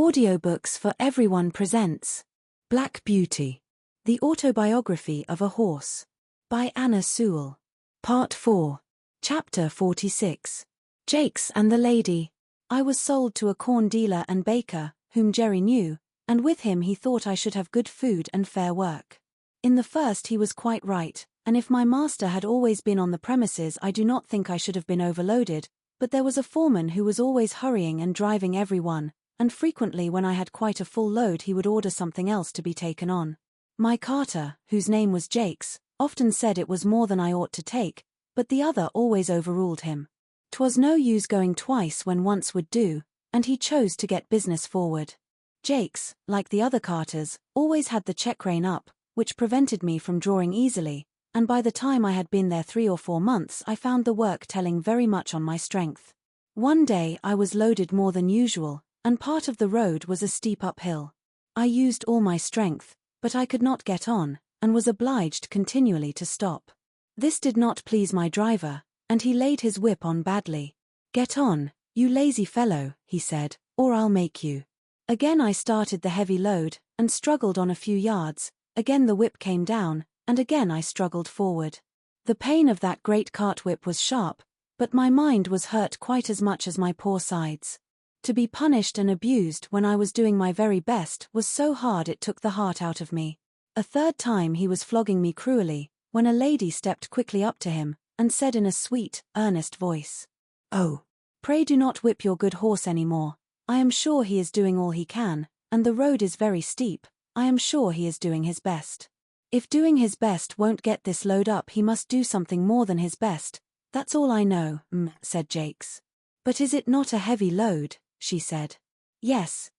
Audiobooks for Everyone presents Black Beauty, The Autobiography of a Horse, by Anna Sewell. Part 4. Chapter 46. Jakes and the Lady. I was sold to a corn dealer and baker, whom Jerry knew, and with him he thought I should have good food and fair work. In the first he was quite right, and if my master had always been on the premises I do not think I should have been overloaded, but there was a foreman who was always hurrying and driving everyone, and frequently when I had quite a full load he would order something else to be taken on. My carter, whose name was Jakes, often said it was more than I ought to take, but the other always overruled him. 'Twas no use going twice when once would do, and he chose to get business forward. Jakes, like the other carters, always had the check rein up, which prevented me from drawing easily, and by the time I had been there 3 or 4 months I found the work telling very much on my strength. One day I was loaded more than usual, and part of the road was a steep uphill. I used all my strength, but I could not get on, and was obliged continually to stop. This did not please my driver, and he laid his whip on badly. "Get on, you lazy fellow," he said, "or I'll make you." Again I started the heavy load, and struggled on a few yards, again the whip came down, and again I struggled forward. The pain of that great cart whip was sharp, but my mind was hurt quite as much as my poor sides. To be punished and abused when I was doing my very best was so hard it took the heart out of me. A third time he was flogging me cruelly, when a lady stepped quickly up to him, and said in a sweet, earnest voice, "Oh, pray do not whip your good horse any more. I am sure he is doing all he can, and the road is very steep. I am sure he is doing his best. If doing his best won't get this load up he must do something more than his best. That's all I know," said Jakes. "But is it not a heavy load?" she said. Yes,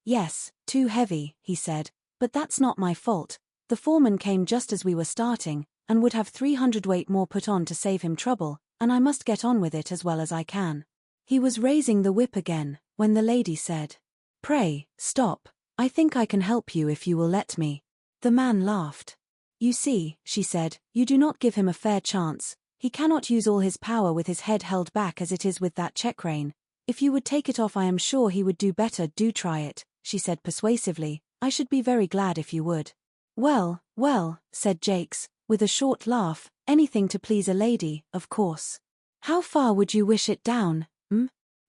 too heavy," he said, "but that's not my fault. The foreman came just as we were starting, and would have 300 weight more put on to save him trouble, and I must get on with it as well as I can." He was raising the whip again, when the lady said, "Pray, stop, I think I can help you if you will let me." The man laughed. "You see," she said, "you do not give him a fair chance. He cannot use all his power with his head held back as it is with that check rein. If you would take it off I am sure he would do better. Do try it," she said persuasively. "I should be very glad if you would." Well, said Jakes, with a short laugh, "anything to please a lady, of course. How far would you wish it down,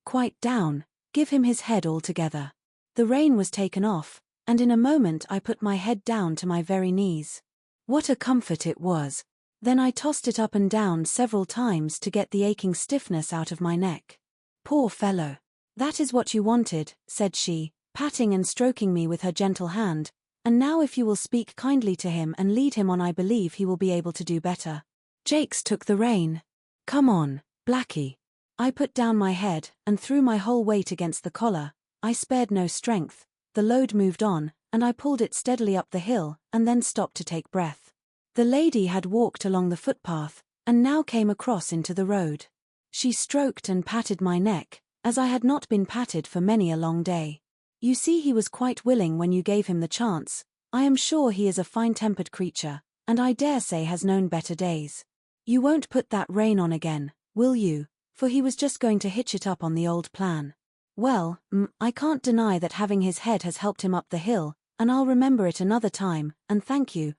Quite down. Give him his head altogether." The rein was taken off, and in a moment I put my head down to my very knees. What a comfort it was! Then I tossed it up and down several times to get the aching stiffness out of my neck. "Poor fellow. That is what you wanted," said she, patting and stroking me with her gentle hand, "and now if you will speak kindly to him and lead him on I believe he will be able to do better." Jakes took the rein. "Come on, Blackie." I put down my head, and threw my whole weight against the collar. I spared no strength. The load moved on, and I pulled it steadily up the hill, and then stopped to take breath. The lady had walked along the footpath, and now came across into the road. She stroked and patted my neck, as I had not been patted for many a long day. "You see he was quite willing when you gave him the chance. I am sure he is a fine-tempered creature, and I dare say has known better days. You won't put that rein on again, will you? For he was just going to hitch it up on the old plan." "Well, I can't deny that having his head has helped him up the hill, and I'll remember it another time, and thank you,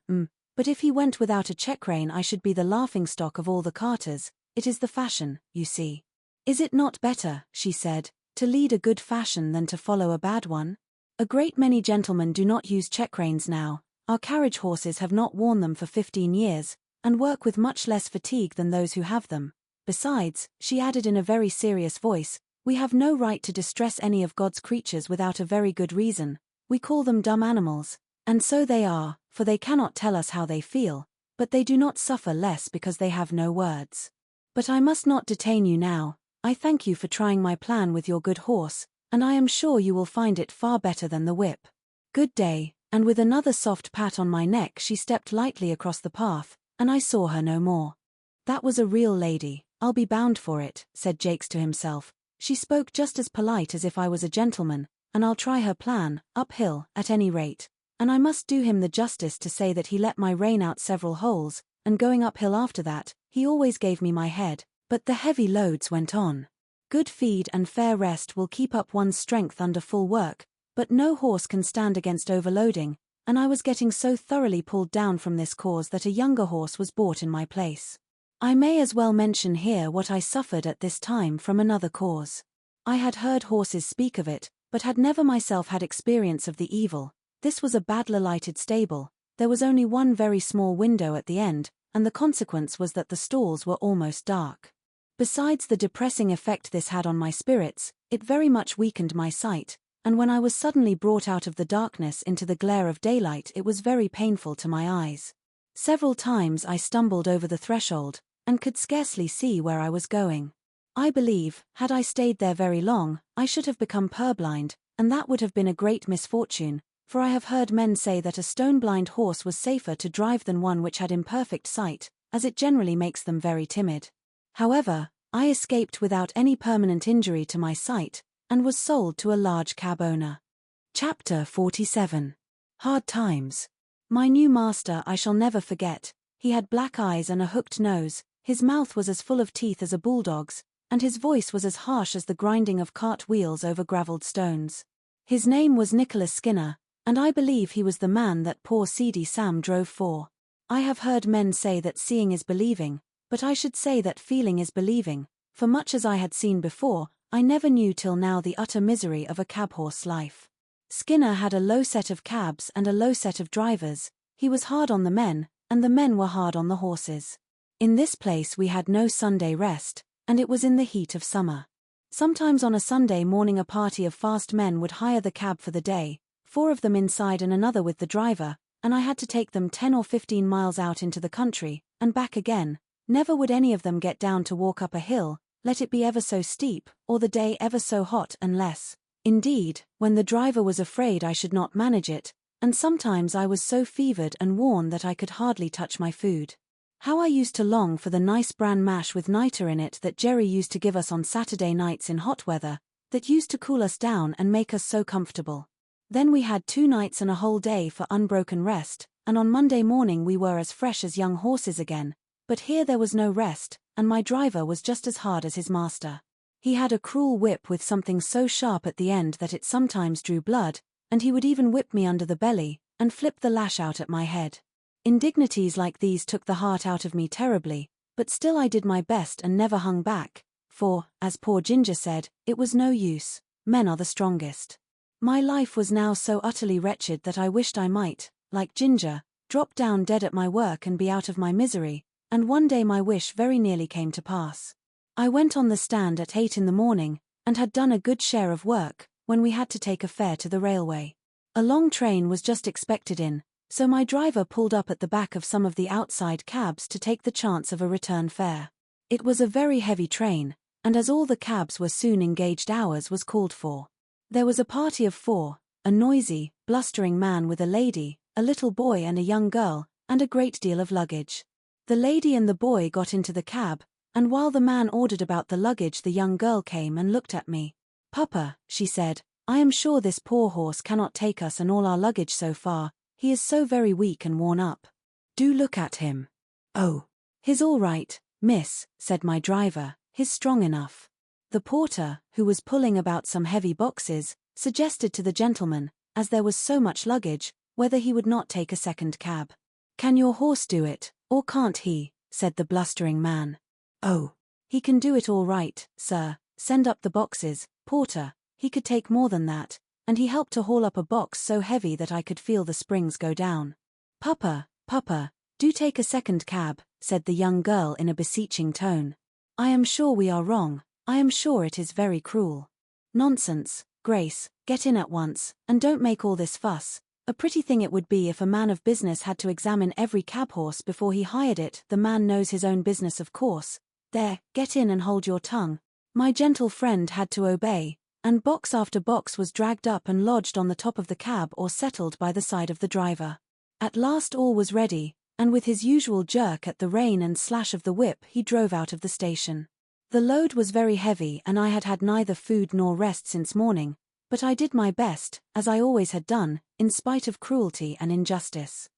but if he went without a check rein I should be the laughing-stock of all the carters. It is the fashion, you see." "Is it not better," she said, "to lead a good fashion than to follow a bad one? A great many gentlemen do not use check reins now. Our carriage horses have not worn them for 15 years, and work with much less fatigue than those who have them. Besides," she added in a very serious voice, "we have no right to distress any of God's creatures without a very good reason. We call them dumb animals, and so they are, for they cannot tell us how they feel, but they do not suffer less because they have no words. But I must not detain you now. I thank you for trying my plan with your good horse, and I am sure you will find it far better than the whip. Good day," and with another soft pat on my neck she stepped lightly across the path, and I saw her no more. "That was a real lady, I'll be bound for it," said Jakes to himself. "She spoke just as polite as if I was a gentleman, and I'll try her plan, uphill, at any rate. And I must do him the justice to say that he let my rein out several holes, and going uphill after that, he always gave me my head, but the heavy loads went on. Good feed and fair rest will keep up one's strength under full work, But no horse can stand against overloading, and I was getting so thoroughly pulled down from this cause that a younger horse was bought in my place. I may as well mention here what I suffered at this time from another cause. I had heard horses speak of it, but had never myself had experience of the evil. This was a badly-lighted stable. There was only one very small window at the end, and the consequence was that the stalls were almost dark. Besides the depressing effect this had on my spirits, it very much weakened my sight, and when I was suddenly brought out of the darkness into the glare of daylight it was very painful to my eyes. Several times I stumbled over the threshold, and could scarcely see where I was going. I believe, had I stayed there very long, I should have become purblind, and that would have been a great misfortune, for I have heard men say that a stone-blind horse was safer to drive than one which had imperfect sight, as it generally makes them very timid. However, I escaped without any permanent injury to my sight, and was sold to a large cab owner. Chapter 47. Hard Times. My new master I shall never forget. He had black eyes and a hooked nose, his mouth was as full of teeth as a bulldog's, and his voice was as harsh as the grinding of cart wheels over gravelled stones. His name was Nicholas Skinner, and I believe he was the man that poor seedy Sam drove for. I have heard men say that seeing is believing, but I should say that feeling is believing, for much as I had seen before, I never knew till now the utter misery of a cab-horse life. Skinner had a low set of cabs and a low set of drivers. He was hard on the men, and the men were hard on the horses. In this place we had no Sunday rest, and it was in the heat of summer. Sometimes on a Sunday morning a party of fast men would hire the cab for the day, 4 of them inside and another with the driver, and I had to take them 10 or 15 miles out into the country, and back again. Never would any of them get down to walk up a hill, let it be ever so steep, or the day ever so hot, unless, indeed, when the driver was afraid I should not manage it, and sometimes I was so fevered and worn that I could hardly touch my food. How I used to long for the nice bran mash with niter in it that Jerry used to give us on Saturday nights in hot weather, that used to cool us down and make us so comfortable. Then we had 2 nights and a whole day for unbroken rest, and on Monday morning we were as fresh as young horses again, but here there was no rest, and my driver was just as hard as his master. He had a cruel whip with something so sharp at the end that it sometimes drew blood, and he would even whip me under the belly, and flip the lash out at my head. Indignities like these took the heart out of me terribly, but still I did my best and never hung back, for, as poor Ginger said, it was no use, men are the strongest. My life was now so utterly wretched that I wished I might, like Ginger, drop down dead at my work and be out of my misery, and one day my wish very nearly came to pass. I went on the stand at 8 in the morning, and had done a good share of work, when we had to take a fare to the railway. A long train was just expected in, so my driver pulled up at the back of some of the outside cabs to take the chance of a return fare. It was a very heavy train, and as all the cabs were soon engaged ours was called for. There was a party of 4, a noisy, blustering man with a lady, a little boy and a young girl, and a great deal of luggage. The lady and the boy got into the cab, and while the man ordered about the luggage the young girl came and looked at me. "Papa," she said, "I am sure this poor horse cannot take us and all our luggage so far, he is so very weak and worn up. Do look at him." "Oh, he's all right, miss," said my driver, "he's strong enough." The porter, who was pulling about some heavy boxes, suggested to the gentleman, as there was so much luggage, whether he would not take a second cab. "Can your horse do it, or can't he?" said the blustering man. "Oh, he can do it all right, sir. Send up the boxes, porter." He could take more than that, and he helped to haul up a box so heavy that I could feel the springs go down. "Papa, papa, do take a second cab," said the young girl in a beseeching tone. "I am sure we are wrong. I am sure it is very cruel." "Nonsense, Grace, get in at once, and don't make all this fuss. A pretty thing it would be if a man of business had to examine every cab horse before he hired it. The man knows his own business, of course. There, get in and hold your tongue." My gentle friend had to obey, and box after box was dragged up and lodged on the top of the cab or settled by the side of the driver. At last all was ready, and with his usual jerk at the rein and slash of the whip he drove out of the station. The load was very heavy and I had had neither food nor rest since morning, but I did my best, as I always had done, in spite of cruelty and injustice.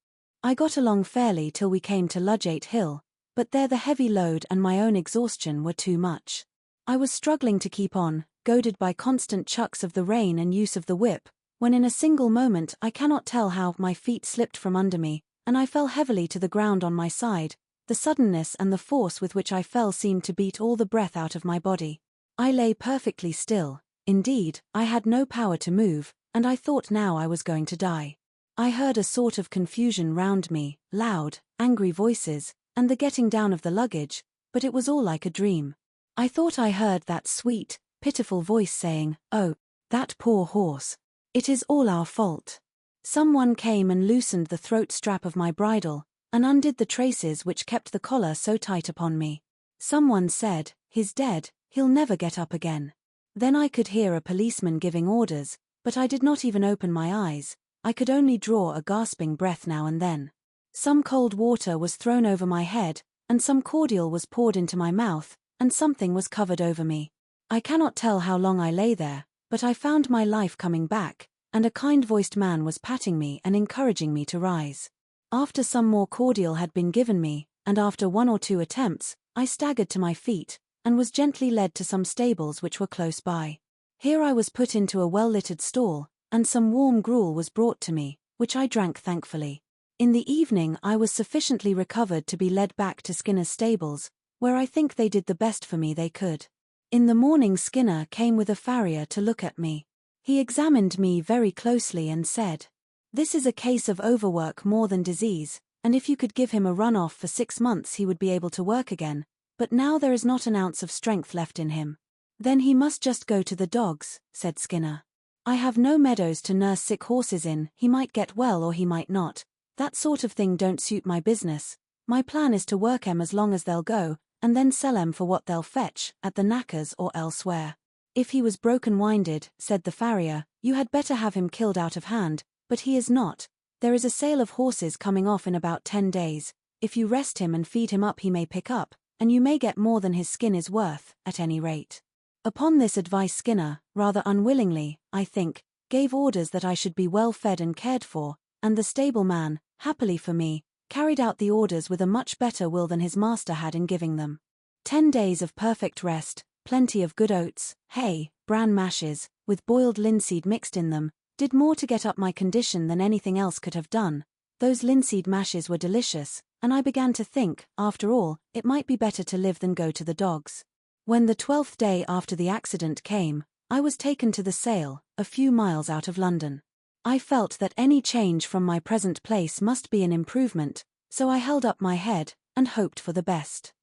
I got along fairly till we came to Ludgate Hill, but there the heavy load and my own exhaustion were too much. I was struggling to keep on, goaded by constant chucks of the rein and use of the whip, when in a single moment I cannot tell how my feet slipped from under me, and I fell heavily to the ground on my side. The suddenness and the force with which I fell seemed to beat all the breath out of my body. I lay perfectly still. Indeed, I had no power to move, and I thought now I was going to die. I heard a sort of confusion round me, loud, angry voices, and the getting down of the luggage, but it was all like a dream. I thought I heard that sweet, pitiful voice saying, "Oh, that poor horse. It is all our fault." Someone came and loosened the throat strap of my bridle, and undid the traces which kept the collar so tight upon me. Someone said, "He's dead, he'll never get up again." Then I could hear a policeman giving orders, but I did not even open my eyes. I could only draw a gasping breath now and then. Some cold water was thrown over my head, and some cordial was poured into my mouth, and something was covered over me. I cannot tell how long I lay there, but I found my life coming back, and a kind-voiced man was patting me and encouraging me to rise. After some more cordial had been given me, and after 1 or 2 attempts, I staggered to my feet, and was gently led to some stables which were close by. Here I was put into a well-littered stall, and some warm gruel was brought to me, which I drank thankfully. In the evening I was sufficiently recovered to be led back to Skinner's stables, where I think they did the best for me they could. In the morning Skinner came with a farrier to look at me. He examined me very closely and said, "This is a case of overwork more than disease, and if you could give him a run-off for 6 months he would be able to work again, but now there is not an ounce of strength left in him." "Then he must just go to the dogs," said Skinner. "I have no meadows to nurse sick horses in. He might get well or he might not. That sort of thing don't suit my business. My plan is to work 'em as long as they'll go, and then sell 'em for what they'll fetch, at the knackers or elsewhere." "If he was broken-winded," said the farrier, "you had better have him killed out of hand, but he is not. There is a sale of horses coming off in about 10 days. If you rest him and feed him up he may pick up, and you may get more than his skin is worth, at any rate." Upon this advice Skinner, rather unwillingly, I think, gave orders that I should be well fed and cared for, and the stableman, happily for me, carried out the orders with a much better will than his master had in giving them. 10 days of perfect rest, plenty of good oats, hay, bran mashes, with boiled linseed mixed in them, did more to get up my condition than anything else could have done. Those linseed mashes were delicious, and I began to think, after all, it might be better to live than go to the dogs. When the 12th day after the accident came, I was taken to the sale, a few miles out of London. I felt that any change from my present place must be an improvement, so I held up my head, and hoped for the best.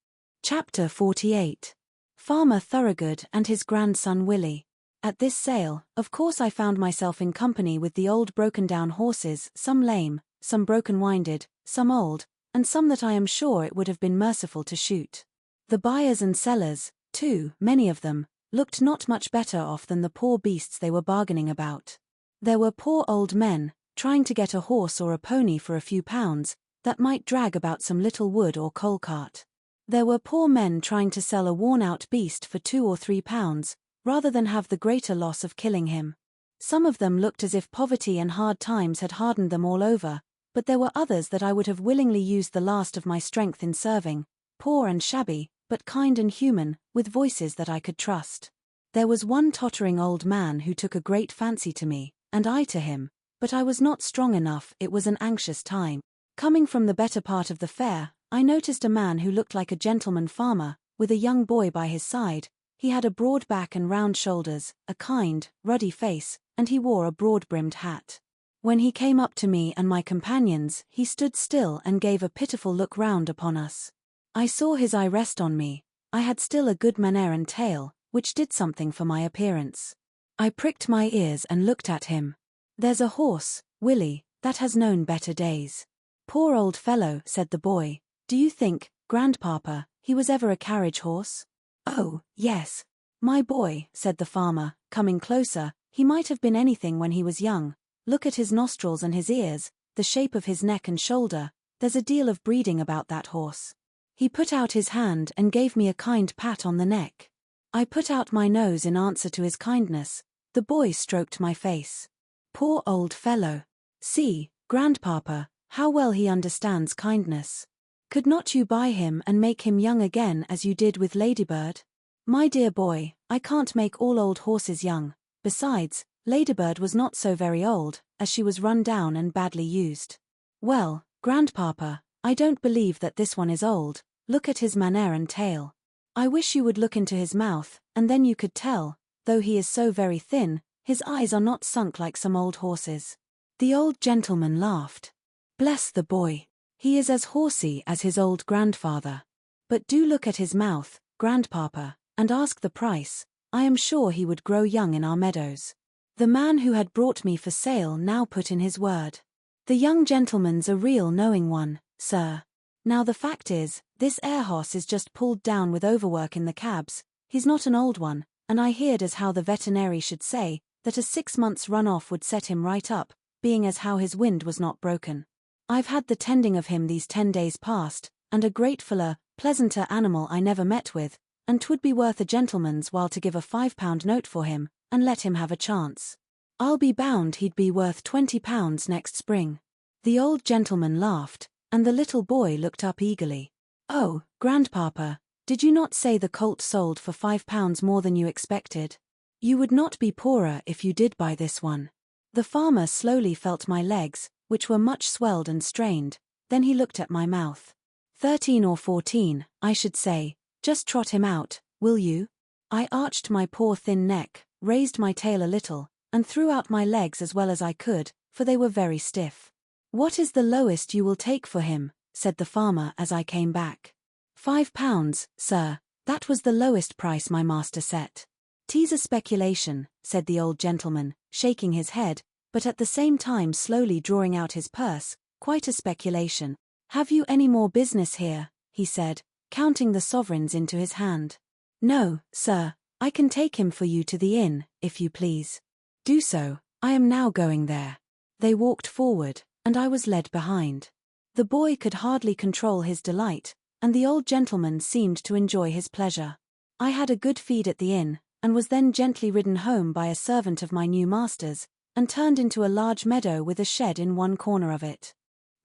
Chapter 48. Farmer Thorogood and his grandson Willie. At this sale, of course I found myself in company with the old broken-down horses, some lame, some broken-winded, some old, and some that I am sure it would have been merciful to shoot. The buyers and sellers, too, many of them, looked not much better off than the poor beasts they were bargaining about. There were poor old men, trying to get a horse or a pony for a few pounds, that might drag about some little wood or coal cart. There were poor men trying to sell a worn-out beast for 2 or 3 pounds, rather than have the greater loss of killing him. Some of them looked as if poverty and hard times had hardened them all over, but there were others that I would have willingly used the last of my strength in serving, poor and shabby, but kind and human, with voices that I could trust. There was one tottering old man who took a great fancy to me, and I to him, but I was not strong enough. It was an anxious time. Coming from the better part of the fair, I noticed a man who looked like a gentleman farmer, with a young boy by his side. He had a broad back and round shoulders, a kind, ruddy face, and he wore a broad-brimmed hat. When he came up to me and my companions, he stood still and gave a pitiful look round upon us. I saw his eye rest on me. I had still a good manner and tail, which did something for my appearance. I pricked my ears and looked at him. "There's a horse, Willie, that has known better days." "Poor old fellow," said the boy. "Do you think, grandpapa, he was ever a carriage horse?" "Oh, yes. My boy," said the farmer, coming closer, "he might have been anything when he was young. Look at his nostrils and his ears, the shape of his neck and shoulder. There's a deal of breeding about that horse." He put out his hand and gave me a kind pat on the neck. I put out my nose in answer to his kindness. The boy stroked my face. "Poor old fellow. See, grandpapa, how well he understands kindness. Could not you buy him and make him young again as you did with Ladybird?" "My dear boy, I can't make all old horses young. Besides, Ladybird was not so very old, as she was run down and badly used. Well, grandpapa, I don't believe that this one is old. Look at his manner and tail. I wish you would look into his mouth, and then you could tell, though he is so very thin, his eyes are not sunk like some old horses. The old gentleman laughed. Bless the boy. He is as horsey as his old grandfather. But do look at his mouth, grandpapa, and ask the price. I am sure he would grow young in our meadows. The man who had brought me for sale now put in his word. The young gentleman's a real knowing one, sir. Now the fact is, this air horse is just pulled down with overwork in the cabs. He's not an old one, and I heard as how the veterinary should say, that a 6 months run off would set him right up, being as how his wind was not broken. I've had the tending of him these 10 days past, and a gratefuller, pleasanter animal I never met with, and 'twould be worth a gentleman's while to give a £5 note for him, and let him have a chance. I'll be bound he'd be worth £20 next spring. The old gentleman laughed, and the little boy looked up eagerly. Oh, grandpapa, did you not say the colt sold for £5 more than you expected? You would not be poorer if you did buy this one. The farmer slowly felt my legs, which were much swelled and strained, then he looked at my mouth. 13 or 14, I should say. Just trot him out, will you? I arched my poor thin neck, raised my tail a little, and threw out my legs as well as I could, for they were very stiff. What is the lowest you will take for him? Said the farmer as I came back. £5, sir, that was the lowest price my master set. 'Tis a speculation, said the old gentleman, shaking his head, but at the same time slowly drawing out his purse, quite a speculation. Have you any more business here? He said, counting the sovereigns into his hand. No, sir, I can take him for you to the inn, if you please. Do so, I am now going there. They walked forward, and I was led behind. The boy could hardly control his delight, and the old gentleman seemed to enjoy his pleasure. I had a good feed at the inn, and was then gently ridden home by a servant of my new master's, and turned into a large meadow with a shed in one corner of it.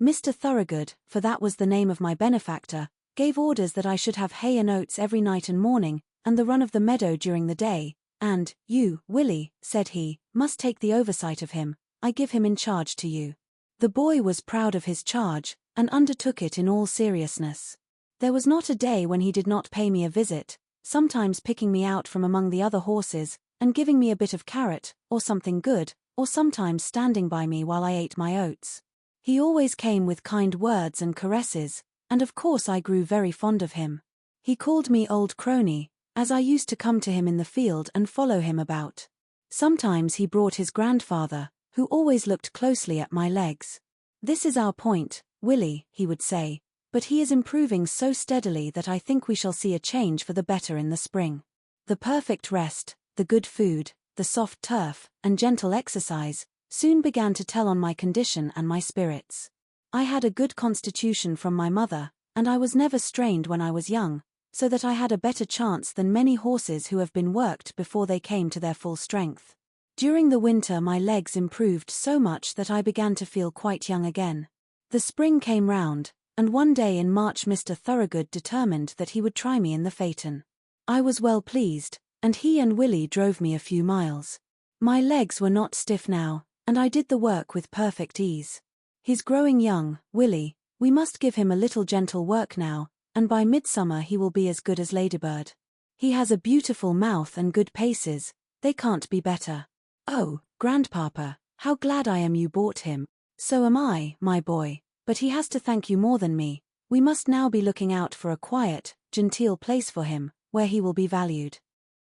Mr. Thorogood, for that was the name of my benefactor, gave orders that I should have hay and oats every night and morning, and the run of the meadow during the day, and, you, Willie, said he, must take the oversight of him. I give him in charge to you. The boy was proud of his charge, and undertook it in all seriousness. There was not a day when he did not pay me a visit, sometimes picking me out from among the other horses, and giving me a bit of carrot, or something good, or sometimes standing by me while I ate my oats. He always came with kind words and caresses, and of course I grew very fond of him. He called me Old Crony, as I used to come to him in the field and follow him about. Sometimes he brought his grandfather, who always looked closely at my legs. This is our point, Willie, he would say, but he is improving so steadily that I think we shall see a change for the better in the spring. The perfect rest, the good food, the soft turf, and gentle exercise, soon began to tell on my condition and my spirits. I had a good constitution from my mother, and I was never strained when I was young, so that I had a better chance than many horses who have been worked before they came to their full strength. During the winter my legs improved so much that I began to feel quite young again. The spring came round, and one day in March Mr. Thorogood determined that he would try me in the phaeton. I was well pleased, and he and Willie drove me a few miles. My legs were not stiff now, and I did the work with perfect ease. He's growing young, Willie, we must give him a little gentle work now, and by midsummer he will be as good as Ladybird. He has a beautiful mouth and good paces, they can't be better. Oh, grandpapa, how glad I am you bought him. So am I, my boy, but he has to thank you more than me. We must now be looking out for a quiet, genteel place for him, where he will be valued.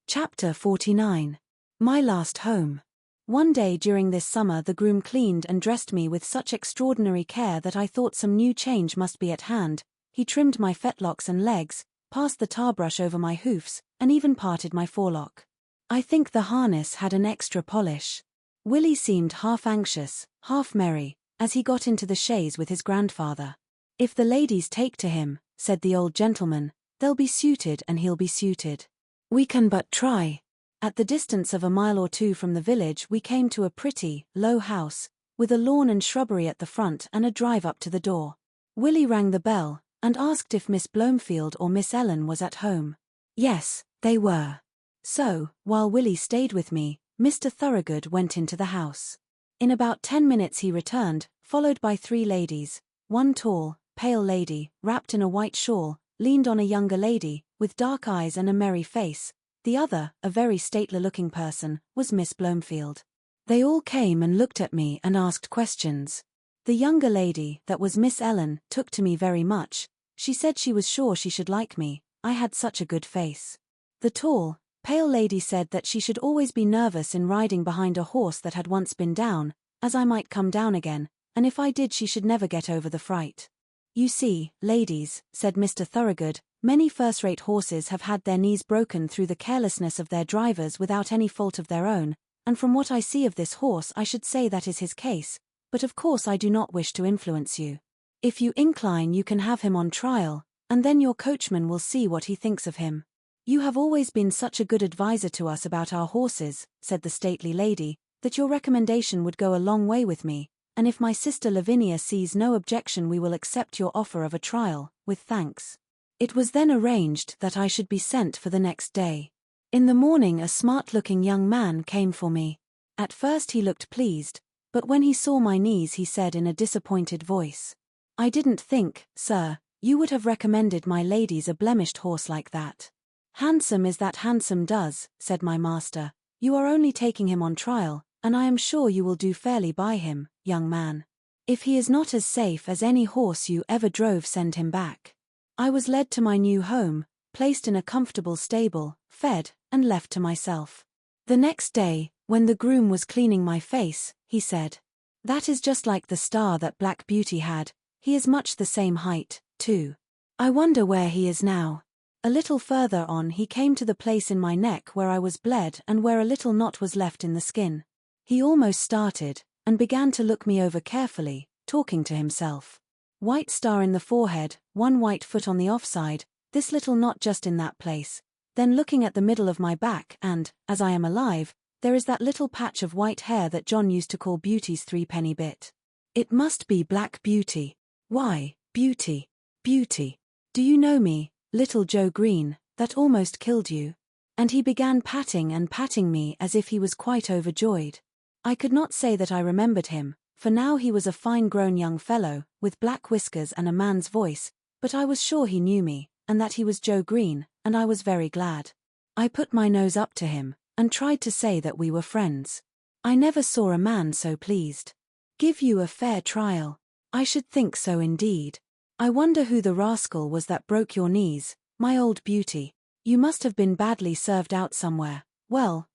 Chapter 49. My last home. One day during this summer the groom cleaned and dressed me with such extraordinary care that I thought some new change must be at hand. He trimmed my fetlocks and legs, passed the tar-brush over my hoofs, and even parted my forelock. I think the harness had an extra polish. Willie seemed half anxious, half merry, as he got into the chaise with his grandfather. If the ladies take to him, said the old gentleman, they'll be suited and he'll be suited. We can but try. At the distance of a mile or two from the village we came to a pretty, low house, with a lawn and shrubbery at the front and a drive up to the door. Willie rang the bell, and asked if Miss Blomefield or Miss Ellen was at home. Yes, they were. So, while Willie stayed with me, Mr. Thorogood went into the house. In about 10 minutes he returned, followed by 3 ladies. One tall, pale lady, wrapped in a white shawl, leaned on a younger lady, with dark eyes and a merry face. The other, a very stately-looking person, was Miss Blomefield. They all came and looked at me and asked questions. The younger lady, that was Miss Ellen, took to me very much. She said she was sure she should like me, I had such a good face. The tall, pale lady said that she should always be nervous in riding behind a horse that had once been down, as I might come down again, and if I did she should never get over the fright. You see, ladies, said Mr. Thorogood, many first-rate horses have had their knees broken through the carelessness of their drivers without any fault of their own, and from what I see of this horse I should say that is his case, but of course I do not wish to influence you. If you incline you can have him on trial, and then your coachman will see what he thinks of him. You have always been such a good adviser to us about our horses, said the stately lady, that your recommendation would go a long way with me, and if my sister Lavinia sees no objection we will accept your offer of a trial, with thanks. It was then arranged that I should be sent for the next day. In the morning a smart-looking young man came for me. At first he looked pleased, but when he saw my knees he said in a disappointed voice, I didn't think, sir, you would have recommended my ladies a blemished horse like that. Handsome is that handsome does, said my master. You are only taking him on trial, and I am sure you will do fairly by him, young man. If he is not as safe as any horse you ever drove, send him back. I was led to my new home, placed in a comfortable stable, fed, and left to myself. The next day, when the groom was cleaning my face, he said, that is just like the star that Black Beauty had, he is much the same height, too. I wonder where he is now. A little further on he came to the place in my neck where I was bled and where a little knot was left in the skin. He almost started, and began to look me over carefully, talking to himself. White star in the forehead, one white foot on the offside, this little knot just in that place, then looking at the middle of my back and, as I am alive, there is that little patch of white hair that John used to call Beauty's threepenny bit. It must be Black Beauty. Why, Beauty, Beauty. Do you know me, little Joe Green, that almost killed you? And he began patting and patting me as if he was quite overjoyed. I could not say that I remembered him, for now he was a fine-grown young fellow, with black whiskers and a man's voice, but I was sure he knew me, and that he was Joe Green, and I was very glad. I put my nose up to him, and tried to say that we were friends. I never saw a man so pleased. Give you a fair trial? I should think so indeed. I wonder who the rascal was that broke your knees, my old Beauty. You must have been badly served out somewhere. Well,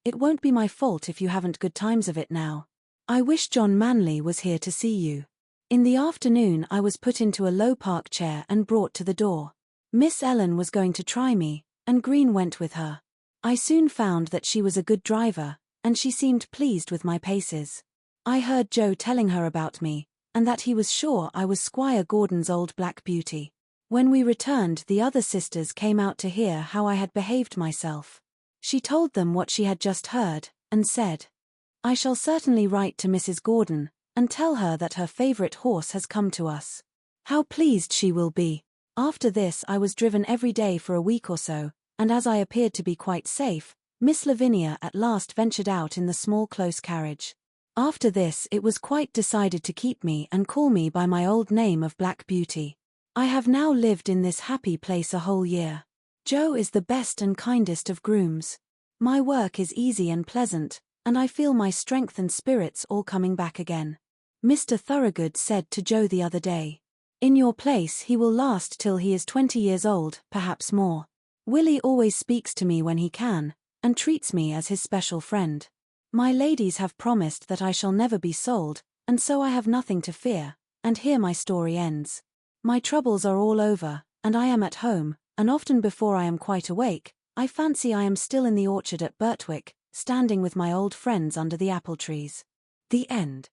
it won't be my fault if you haven't good times of it now. I wish John Manley was here to see you. In the afternoon I was put into a low park chair and brought to the door. Miss Ellen was going to try me, and Green went with her. I soon found that she was a good driver, and she seemed pleased with my paces. I heard Joe telling her about me, and that he was sure I was Squire Gordon's old Black Beauty. When we returned the other sisters came out to hear how I had behaved myself. She told them what she had just heard, and said, I shall certainly write to Mrs. Gordon, and tell her that her favourite horse has come to us. How pleased she will be. After this I was driven every day for a week or so, and as I appeared to be quite safe, Miss Lavinia at last ventured out in the small close carriage. After this it was quite decided to keep me and call me by my old name of Black Beauty. I have now lived in this happy place a whole year. Joe is the best and kindest of grooms. My work is easy and pleasant, and I feel my strength and spirits all coming back again. Mr. Thorogood said to Joe the other day, in your place he will last till he is 20 years old, perhaps more. Willie always speaks to me when he can, and treats me as his special friend. My ladies have promised that I shall never be sold, and so I have nothing to fear, and here my story ends. My troubles are all over, and I am at home, and often before I am quite awake, I fancy I am still in the orchard at Birtwick, standing with my old friends under the apple trees. The end.